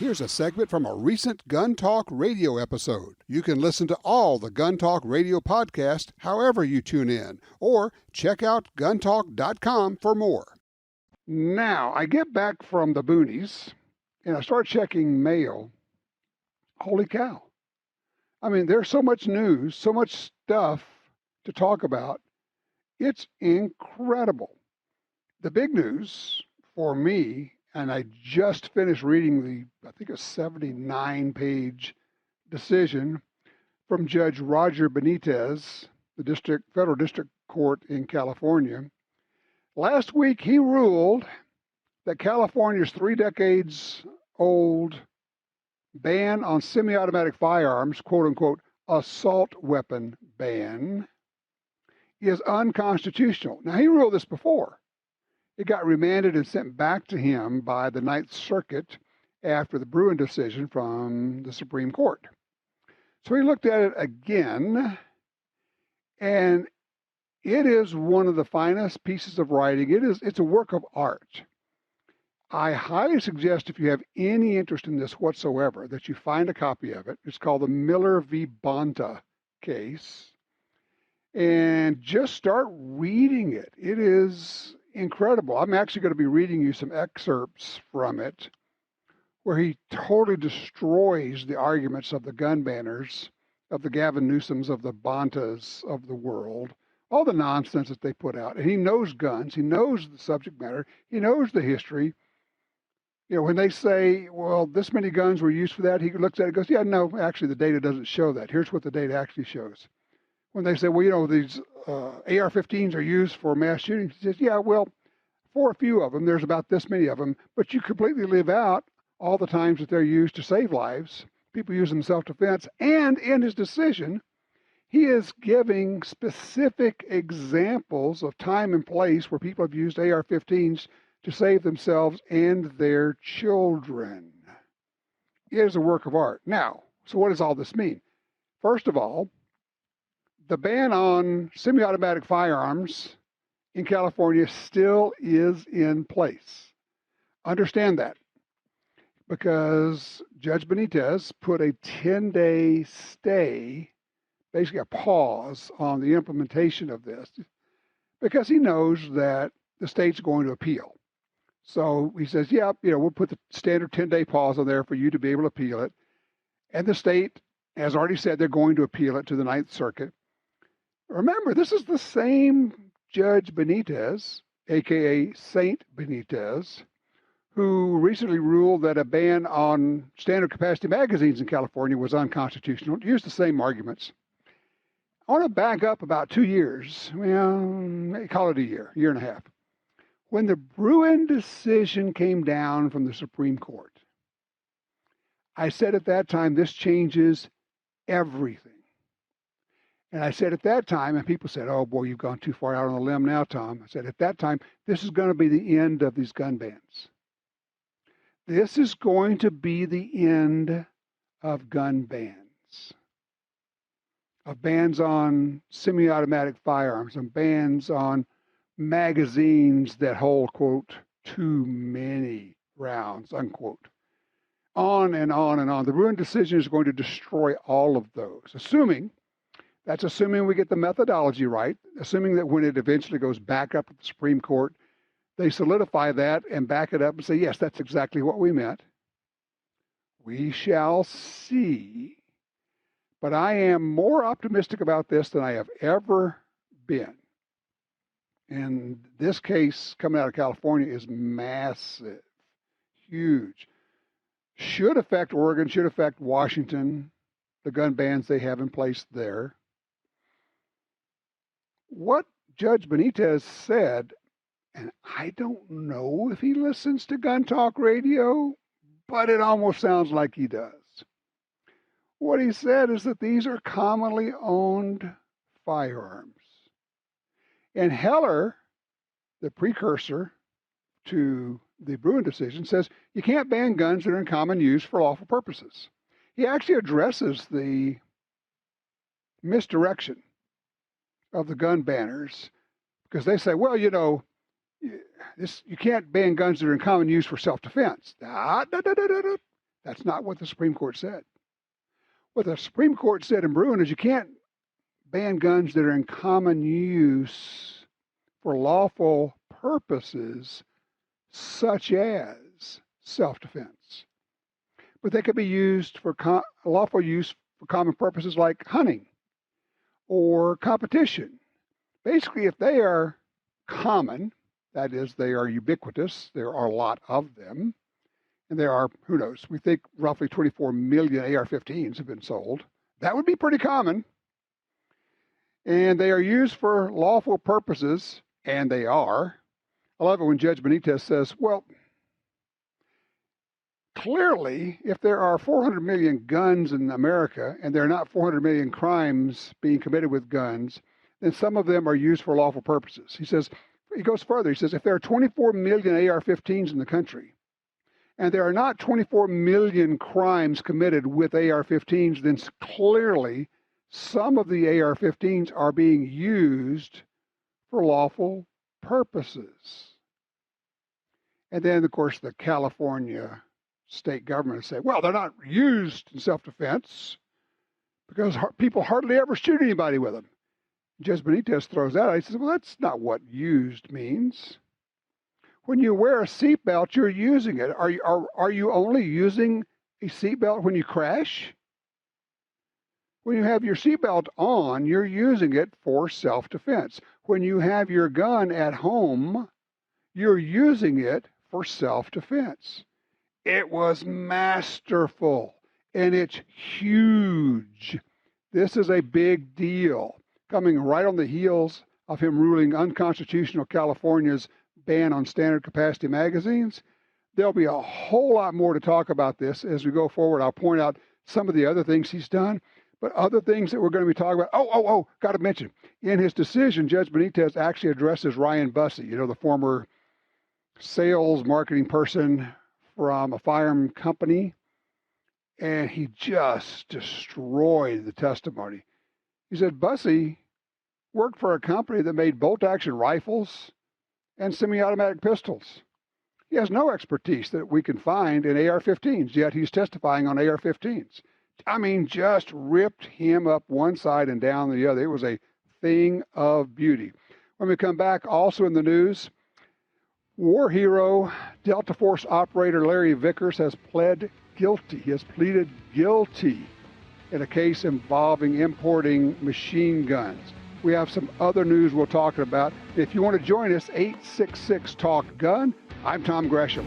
Here's a segment from a recent Gun Talk Radio episode. You can listen to all the Gun Talk Radio podcasts however you tune in, or check out guntalk.com for more. Now, I get back from the boonies, and I start checking mail. Holy cow. I mean, there's so much news, so much stuff to talk about. It's incredible. The big news for me, and I just finished reading I think a 79-page decision from Judge Roger Benitez, the federal district court in California. Last week, he ruled that California's 3 decades old ban on semi-automatic firearms, quote unquote, assault weapon ban, is unconstitutional. Now, he ruled this before. It got remanded and sent back to him by the Ninth Circuit after the Bruin decision from the Supreme Court. So he looked at it again, and it is one of the finest pieces of writing. It's a work of art. I highly suggest, if you have any interest in this whatsoever, that you find a copy of it. It's called the Miller v. Bonta case. And just start reading it. It is incredible. I'm actually going to be reading you some excerpts from it where he totally destroys the arguments of the gun banners, of the Gavin Newsoms, of the Bontas of the world, all the nonsense that they put out. And he knows guns. He knows the subject matter. He knows the history. You know, when they say, well, this many guns were used for that, he looks at it and goes, yeah, no, actually the data doesn't show that. Here's what the data actually shows. When they say, well, you know, these AR-15s are used for mass shootings, he says, yeah, well, for a few of them, there's about this many of them, but you completely leave out all the times that they're used to save lives. People use them in self-defense. And in his decision, he is giving specific examples of time and place where people have used AR-15s to save themselves and their children. It is a work of art. Now, so what does all this mean? First of all, the ban on semi-automatic firearms in California still is in place. Understand that, because Judge Benitez put a 10-day stay, basically a pause on the implementation of this, because he knows that the state's going to appeal. So he says, yeah, you know, we'll put the standard 10-day pause on there for you to be able to appeal it. And the state has already said they're going to appeal it to the Ninth Circuit. Remember, this is the same Judge Benitez, a.k.a. Saint Benitez, who recently ruled that a ban on standard capacity magazines in California was unconstitutional. Used the same arguments. I want to back up about 2 years, well, call it a year and a half. When the Bruin decision came down from the Supreme Court, I said at that time, this changes everything. And I said at that time, and people said, oh boy, you've gone too far out on a limb now, Tom. I said at that time, this is going to be the end of these gun bans. This is going to be the end of gun bans. Of bans on semi-automatic firearms, and bans on magazines that hold, quote, too many rounds, unquote. On and on and on. The Bruin decision is going to destroy all of those, assuming we get the methodology right, assuming that when it eventually goes back up to the Supreme Court, they solidify that and back it up and say, yes, that's exactly what we meant. We shall see. But I am more optimistic about this than I have ever been. And this case coming out of California is massive, huge. Should affect Oregon, should affect Washington, the gun bans they have in place there. What Judge Benitez said, and I don't know if he listens to Gun Talk Radio, but it almost sounds like he does. What he said is that these are commonly owned firearms. And Heller, the precursor to the Bruin decision, says you can't ban guns that are in common use for lawful purposes. He actually addresses the misdirection of the gun banners, because they say, well, you know, you can't ban guns that are in common use for self-defense. That's That's not what the Supreme Court said. What the Supreme Court said in Bruin is you can't ban guns that are in common use for lawful purposes, such as self-defense. But they could be used for lawful use for common purposes like hunting or competition. Basically, if they are common, that is, they are ubiquitous, there are a lot of them, and there are, who knows, we think roughly 24 million AR-15s have been sold. That would be pretty common. And they are used for lawful purposes, and they are. I love it when Judge Benitez says, well, clearly, if there are 400 million guns in America, and there are not 400 million crimes being committed with guns, then some of them are used for lawful purposes. He goes further. He says, if there are 24 million AR-15s in the country, and there are not 24 million crimes committed with AR-15s, then clearly some of the AR-15s are being used for lawful purposes. And then, of course, the California state government say, well, they're not used in self-defense because people hardly ever shoot anybody with them. Judge Benitez throws that out. He says, well, that's not what used means. When you wear a seatbelt, you're using it. Are you only using a seatbelt when you crash? When you have your seatbelt on, you're using it for self-defense. When you have your gun at home, you're using it for self-defense. It was masterful, and it's huge. This is a big deal, coming right on the heels of him ruling unconstitutional California's ban on standard capacity magazines. There'll be a whole lot more to talk about this as we go forward. I'll point out some of the other things he's done, but other things that we're going to be talking about. Got to mention. In his decision, Judge Benitez actually addresses Ryan Bussey, the former sales marketing person from a firearm company, and he just destroyed the testimony. He said Bussey worked for a company that made bolt-action rifles and semi-automatic pistols. He has no expertise that we can find in AR-15s, yet he's testifying on AR-15s. I mean, just ripped him up one side and down the other. It was a thing of beauty. When we come back, also in the news, war hero Delta Force operator Larry Vickers has pled guilty. He has pleaded guilty in a case involving importing machine guns. We have some other news we'll talk about. If you want to join us, 866-TALK-GUN. I'm Tom Gresham.